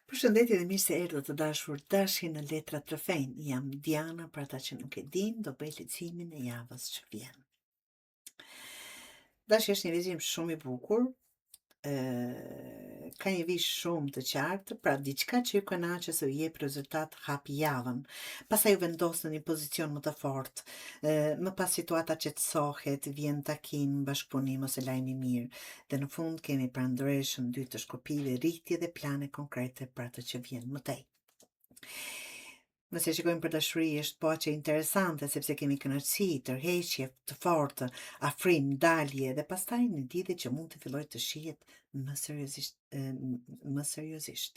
Përshëndetje dhe mirë se erdhët të dashur dashi në Letra të Rrëfejnë. Jam Diana, për ata që nuk e din, do bëj leximin e javës që vjen. Dashi është një lexim shumë i bukur, ka një vizh shumë të qartë, pra diçka që ju kënaqes se ju jep rezultat hap javën. Pastaj ju vendos në një pozicion më të fortë. Më pas situata qetësohet, vjen takim, bashkëpunim ose lajm i mirë. Dhe në fund kemi prandëreshën 2 të shkopive, rritje dhe plane konkrete për atë që vjen më tej. Nëse shikojmë për dashuri, është po aqe interesante sepse kemi kënaqësi, tërheqje të fortë, afrim, dalje dhe pastaj një lidhje që mund të fillojë të shihet më seriozisht.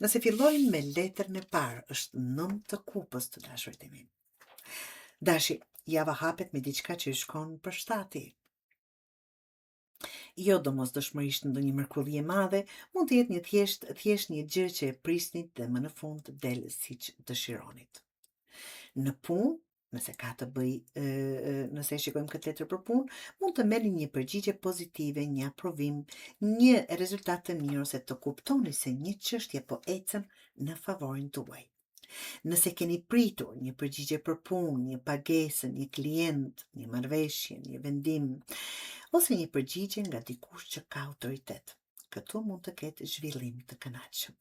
Nëse fillojmë me letrën e parë, është 9 të kupës të dashurit e mi. Dashi, java hapet me diçka që ju shkon për shtati. Jo domosdoshmërisht ndonjë mrekulli e madhe, mund të jetë një thjesht një gjë që e prisnit dhe më në fund del siç dëshironit. Në punë, nëse ka të bëj, nëse shikojmë këtë letër për punë, mund të merrni një përgjigje pozitive, një aprovim, një rezultat të mirë ose të kuptoni se një çështje po ecën në favorin tuaj. Nëse keni pritur një përgjigje për punë, një pagesë, një klient, një marrëveshje, një vendim, ose një përgjigje nga dikush që ka autoritet, këtu mund të ketë zhvillim të kënaqshëm.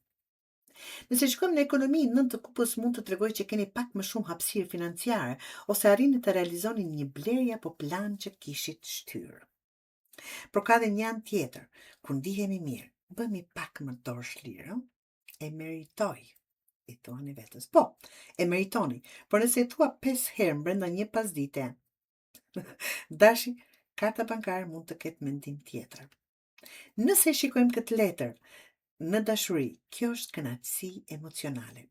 Nëse shkojmë në ekonomi, 9 të kupës mund të tregoj që keni pak më shumë hapësirë financiare ose arrini të realizoni një blerje apo plan që kishit shtyrë. Por ka dhe një anë tjetër, kur ndihemi mirë, bëmi pak më dorë lirë, e meritoj, i thuani vetës. Po, e meritoni, por nëse e thua 5 herë brenda një pasdite, dashi, karta bankare mund të ketë mendim tjetër. Nëse shikojmë këtë letër, në dashuri, kjo është kënaqësi emocionale.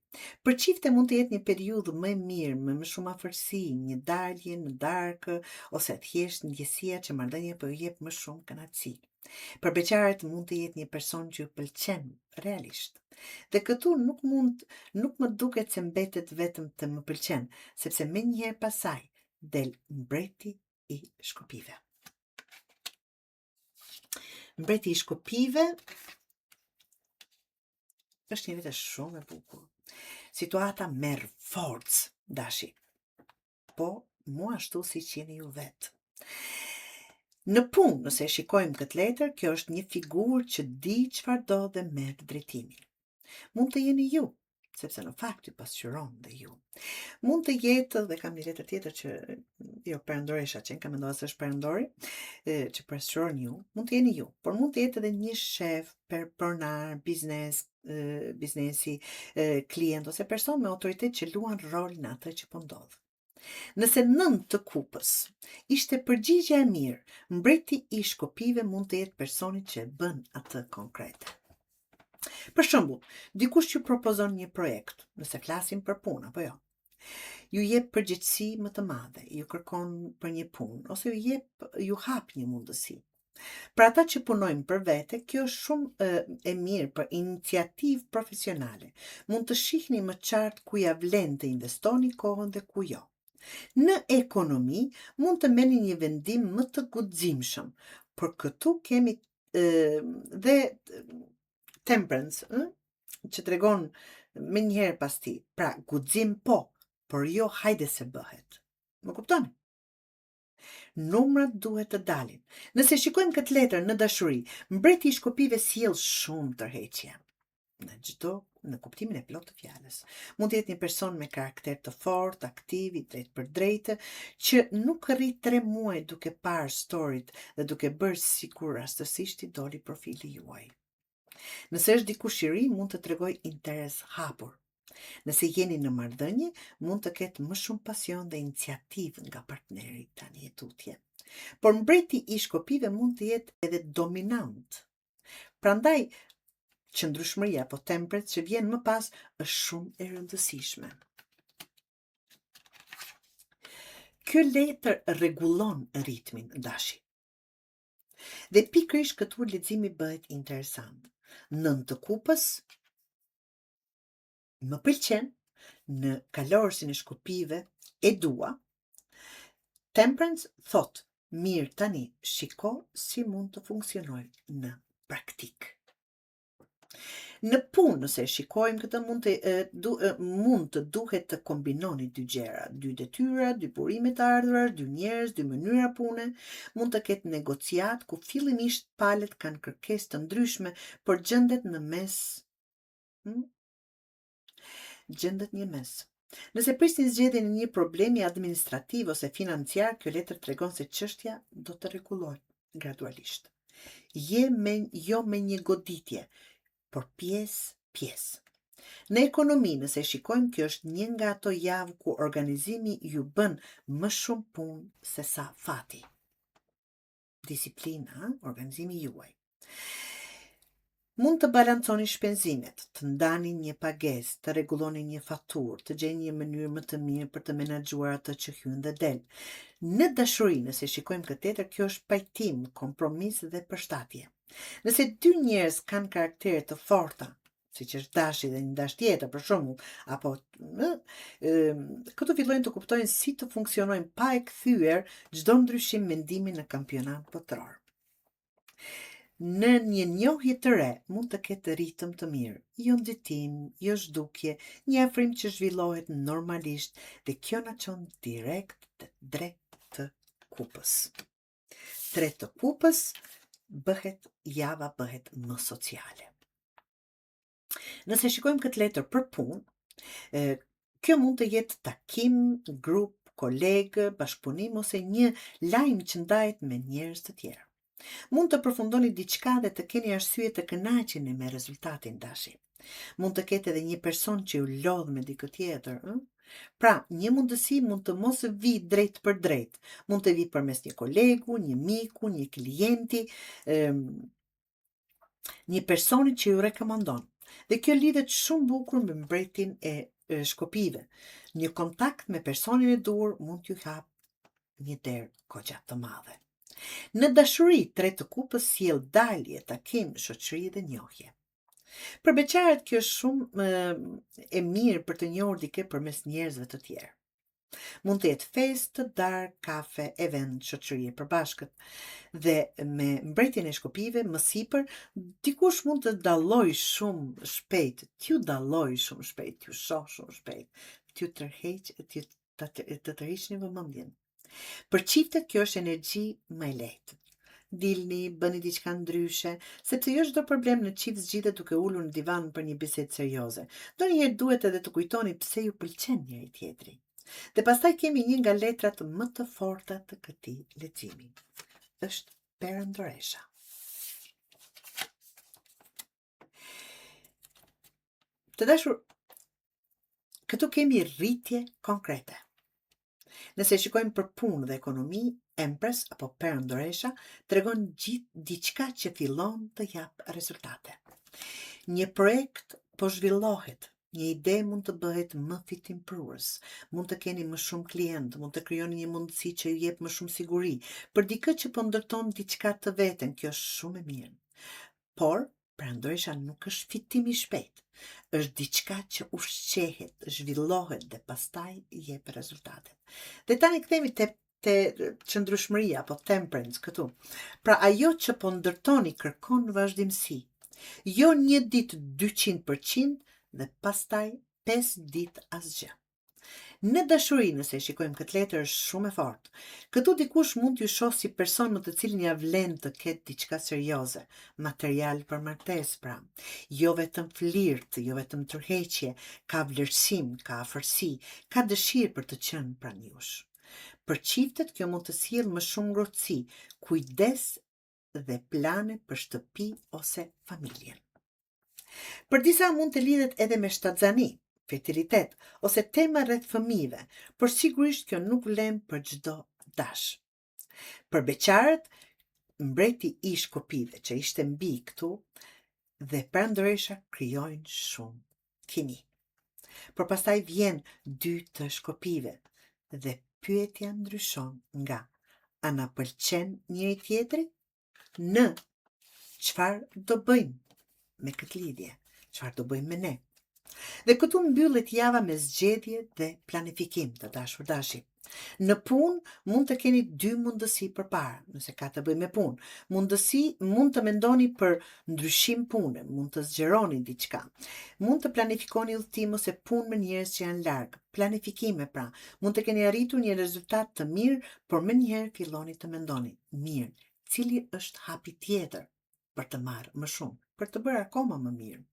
Për çifte mund të jetë një periudhë më e mirë, me më shumë afërsi, një dalje në darkë, ose thjesht ndjesia që marrëdhënia po ju jep më shumë kënaqësi. Për beqarët mund të jetë një person që ju pëlqen realisht. Dhe këtu nuk më duket se mbetet vetëm të më pëlqen, sepse menjëherë pasaj del mbreti i shkopive. Mbreti i shkopive është një letër shumë e bukur. Situata merr forcë, dashi. Po, mua ashtu siç jeni ju vetë. Në punë, nëse shikojmë këtë letër, kjo është një figurë që di çfarë do dhe merr drejtimin. Mund të jeni ju, sepse në fakt ju pasqyron dhe ju. Mund të jetë, dhe kam një letër tjetër që jo perandoresha që kam menduar se është perandori, që pasqyron ju, mund të jeni ju, por mund të jetë edhe një shef, pronar, biznesi, klient ose person me autoritet që luan rol në atë që po ndodh. Nëse 9 të kupës ishte përgjigje e mirë, mbreti i shkopive mund të jetë personi që bën atë konkrete. Për shembull, dikush ju propozon një projekt, nëse flasim për punë apo jo. Ju jep përgjegjësi më të madhe, ju kërkon për një punë ose ju hap një mundësi. Për ata që punojnë për vete, kjo është shumë e mirë për iniciativë profesionale. Mund të shihni më qartë ku ja vlen të investoni kohën dhe ku jo. Në ekonomi mund të merrni një vendim më të guximshëm, por këtu kemi dhe temperance, që tregon me njëherë pas ti. Pra, guxim po, por jo hajde se bëhet. Më kuptoni? Numrat duhet të dalin. Nëse shikojmë këtë letër në dashuri, mbreti i shkopive sjell shumë tërheqje. Në kuptimin e plot të fjalës. Mund të jetë një person me karakter të fortë, aktiv, i drejtë për drejtë, që nuk rrit 3 muaj duke parë storit dhe duke bërë sikur rastësisht i doli profili juaj. Nëse është dikush i ri, mund të tregoj interes hapur. Nëse jeni në marrëdhënie, mund të ketë më shumë pasion dhe iniciativë nga partneri, tani e tutje. Por mbreti i shkopive mund të jetë edhe dominant. Prandaj, qëndrueshmëria apo temperance që vjen më pas është shumë e rëndësishme. Ky letër rregullon ritmin, dashi. Dhe pikërisht këtu leximi bëhet interesant. 9 të kupës më pëlqen, në kalorësin e shkopive e dua. Temperance thot, mirë tani, shiko si mund të funksionoj në praktik. Në punë, nëse e shikojmë këtë, mund të duhet të kombinoni dy gjëra, dy detyra, dy burime të ardhurar, dy njerëz, dy mënyra pune. Mund të ketë negociat ku fillimisht palët kanë kërkesë të ndryshme, por gjendet një mes. Nëse prisni zgjedhjen e një problemi administrativ ose financiar, kjo letër tregon se çështja do të rregullohet gradualisht. Jo me një goditje, por pjesë. Në ekonomi, nëse shikojmë, kjo është një nga ato javë ku organizimi ju bën më shumë punë se sa fati. Disiplina, organizimi juaj. Mund të balanconi shpenzimet, të ndani një pagesë, të rregulloni një faturë, të gjeni një mënyrë më të mirë për të menaxhuar atë që hyn dhe del. Në dashuri, nëse shikojmë këtë tjetër, kjo është pajtim, kompromis dhe përshtatje. Nëse dy njerëz kanë karaktere të forta, siç është dashi dhe një dash tjetër, për shembull, apo këto fillojnë të kuptojnë si të funksionojnë pa e kthyer çdo ndryshim mendimi në kampionat botëror. Në një njohje të re mund të ketë ritëm të mirë, jo nxitim, jo zhdukje, një afrim që zhvillohet normalisht dhe kjo na çon direkt te drejt të kupës. Drejt të kupës java bëhet më sociale. Nëse shikojmë këtë letër për punë, kjo mund të jetë takim, grup, kolegë, bashkëpunim ose një lajm që ndahet me njerëz të tjerë. Mund të përfundoni diçka dhe të keni arsye të kënaqeni me rezultatin dashi. Mund të ketë edhe një person që ju lodh me dikë tjetër. Pra, një mundësi mund të mos vi drejt për drejt. Mund të vi përmes një kolegu, një miku, një klienti, një personi që ju rekomandon. Dhe kjo lidhet shumë bukur me mbretin e shkopive. Një kontakt me personin e duhur mund t'ju hap një derë goxha të madhe. Në dashuri, tretë të kupës sjell dalje, takim, shoqëri dhe njohje. Për beqarët kjo është shumë e mirë për të njohur dikë përmes njerëzve të tjerë. Mund të jetë festë, darkë, kafe, event, shoqëri e përbashkët. Dhe me mbretjen e shkopive, më sipër, dikush mund të dalloj shumë shpejt, t'ju shoh shumë shpejt, t'ju të tërheqni vëmendjen. Për çiftet kjo është energji më e lehtë. Dilni, bëni diçka ndryshe, sepse jo çdo problem në çift zgjidhet duke ulur në divan për një bisedë serioze. Ndonjëherë duhet edhe të kujtoni pse ju pëlqen njëri tjetri. Dhe pastaj kemi një nga letrat më të forta të këtij leximi. Është perëndëresha. Të dashur, këtu kemi rritje konkrete. Nëse shikojmë për punë dhe ekonomi, Empress apo perëndëresha tregon diçka që fillon të jap rezultate. Një projekt po zhvillohet, një ide mund të bëhet më fitimprues, mund të keni më shumë klient, mund të krijoni një mundësi që ju jep më shumë siguri, për dikë që po ndërton diçka të veten, kjo është shumë e mirë. Por perëndëresha nuk është fitim i shpejt. Është diçka që ushqehet, zhvillohet dhe pastaj jep rezultatet. Dhe tani kthehemi te qëndrueshmëria apo temperance këtu. Pra ajo që po ndërtoni kërkon vazhdimsi. Jo një ditë 200% dhe pastaj 5 ditë asgjë. Në dashuri, nëse shikojmë këtë letër, është shumë e fortë. Këtu dikush mund t'ju shohë si person në të cilin ja vlen të ketë diçka serioze, material për martesë pra. Jo vetëm flirt, jo vetëm tërheqje, ka vlerësim, ka afërsi, ka dëshirë për të qenë pranë jush. Për çiftet kjo mund të sjellë më shumë ngrohtësi, kujdes dhe plane për shtëpi ose familjen. Për disa mund të lidhet edhe me shtatzani, fertilitet ose tema rreth fëmijëve, por sigurisht kjo nuk vlen për çdo dash. Për beqarët, mbreti i shkopive që ishte mbi këtu dhe perëndëresha krijojnë shumë kimi. Por pastaj vjen 2 të shkopive dhe pyetja ndryshon nga a na pëlqen njëri tjetri? Në çfarë do bëjmë me këtë lidhje? Çfarë do bëjmë me ne? Dhe këtu mbyllet java me zgjedhje dhe planifikim, të dashur dashi. Në punë mund të keni dy mundësi përpara, nëse ka të bëjë me punë. Mundësi mund të mendoni për ndryshim pune, mund të zgjeroni diçka. Mund të planifikoni udhëtim ose punë me njerëz që janë larg. Planifikime pra. Mund të keni arritur një rezultat të mirë, por më njëherë filloni të mendoni, mirë, cili është hapi tjetër për të marrë më shumë, për të bërë akoma më mirë.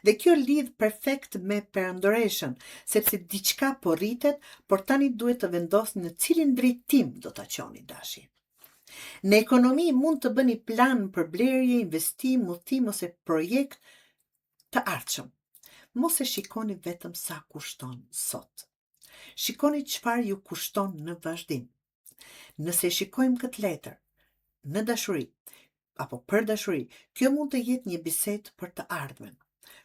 Dhe kjo lidh perfekt me perëndoreshën, sepse diçka po rritet, por tani duhet të vendosni në cilin drejtim do ta çoni dashi. Në ekonomi mund të bëni plan për blerje, investim, udhtim ose projekt të ardhshëm. Mos e shikoni vetëm sa kushton sot. Shikoni çfarë ju kushton në vazhdim. Nëse shikojmë këtë letër në dashuri apo për dashuri, kjo mund të jetë një bisedë për të ardhmen.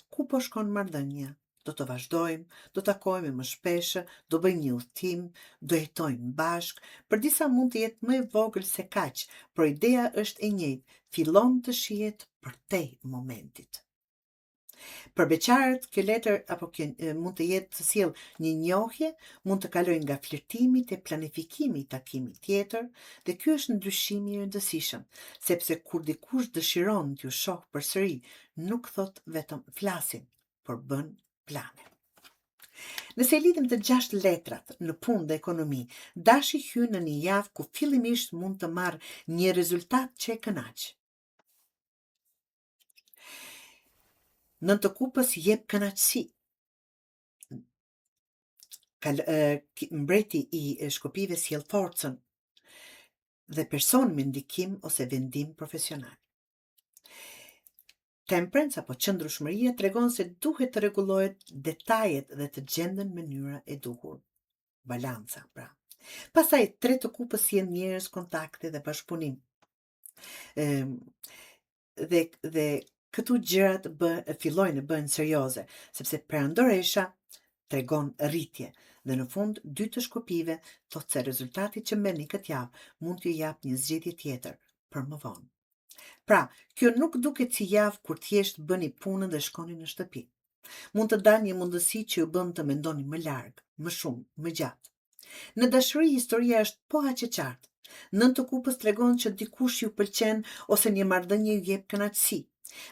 Ku po shkon marrëdhënia? Do të vazhdojmë, do takohemi më shpesh, do bëjmë një udhtim, do jetojmë bashk. Për disa mund të jetë më e vogël se kaq, por ideja është e njëjtë, fillon të shihet përtej momentit. Për beqarët, kjo letër apo mund të jetë të sjell një njohje, mund të kalojë nga flirtimi te planifikimi i takimit tjetër, dhe ky është ndryshimi i rëndësishëm, sepse kur dikush dëshiron t'ju shoh përsëri, nuk thot vetëm flasin, por bën plane. Nëse lidhim të 6 letrat në punë dhe ekonomi, dashi hyn në një javë ku fillimisht mund të marrë një rezultat që e kënaq. Nëntë të kupës jep kënaqësi. Mbreti i shkopive sjell forcën dhe person me ndikim ose vendim profesional. Temperance apo qëndrueshmëria tregon se duhet të rregullohet detajet dhe të gjenden mënyra e duhur. Balanca, pra. Pastaj 3 të kupës sjell njerëz, kontakte dhe bashkëpunim. Dhe këtu gjërat fillojnë të bëhen serioze, sepse perandoresha tregon rritje. Dhe në fund, 2 të shkopive thot se rezultati që merrni këtë javë mund t'ju jap një zgjedhje tjetër për më vonë. Pra, kjo nuk duket si javë kur thjesht bëni punën dhe shkoni në shtëpi. Mund të dalë një mundësi që ju bën të mendoni më larg, më shumë, më gjatë. Në dashuri historia është po aq e qartë. 9 të kupës tregon që dikush ju pëlqen ose një marrëdhënie ju jep kënaqësi.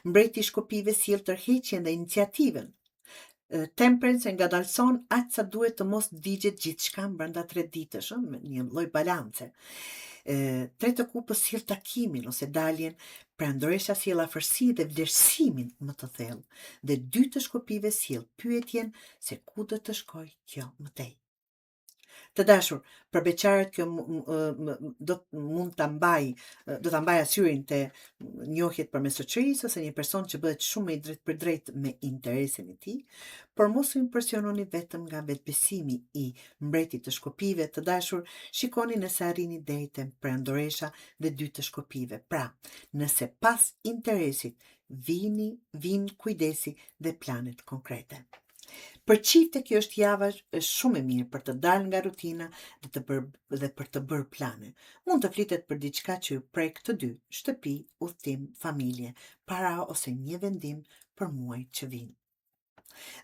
Mbreti i shkopive sjell tërheqjen dhe iniciativën. Temperance ngadalson aq sa duhet të mos digjet gjithçka brenda 3 ditësh, me një lloj balance. 3 të kupës sjell takimin ose daljen, perandoresha sjell afërsi dhe vlerësimin më të thellë, dhe 2 të shkopive sjell pyetjen se ku do të shkojë kjo mëtej. Të dashur, për beqarët kjo do ta mbaj asyrin te njohjet përmes shoqërisë ose një person që bëhet shumë i drejt për drejt me interesin e tij, por mos u impresiononi vetëm nga vetbesimi i mbretit të shkopive. Të dashur, shikoni nëse arrini deri te perandoresha dhe 2 të shkopive. Pra, nëse pas interesit vin kujdesi dhe planet konkrete. Për çifte kjo është java është shumë e mirë për të dalë nga rutina dhe për të bërë plane. Mund të flitet për diçka që ju prek të dy, shtëpi, udhtim, familje, para ose një vendim për muajt që vinë.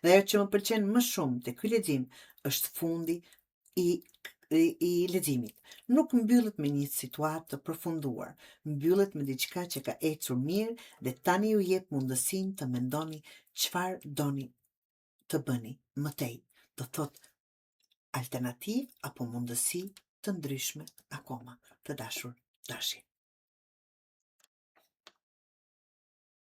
Dhe ajo që më pëlqen më shumë te ky lexim është fundi i leximit. Nuk mbyllet me një situatë të përfunduar, mbyllet me diçka që ka ecur mirë dhe tani ju jep mundësinë të mendoni çfarë doni të bëni mëtej, do thot alternativ apo mundësi të ndryshme akoma, të dashur dashi.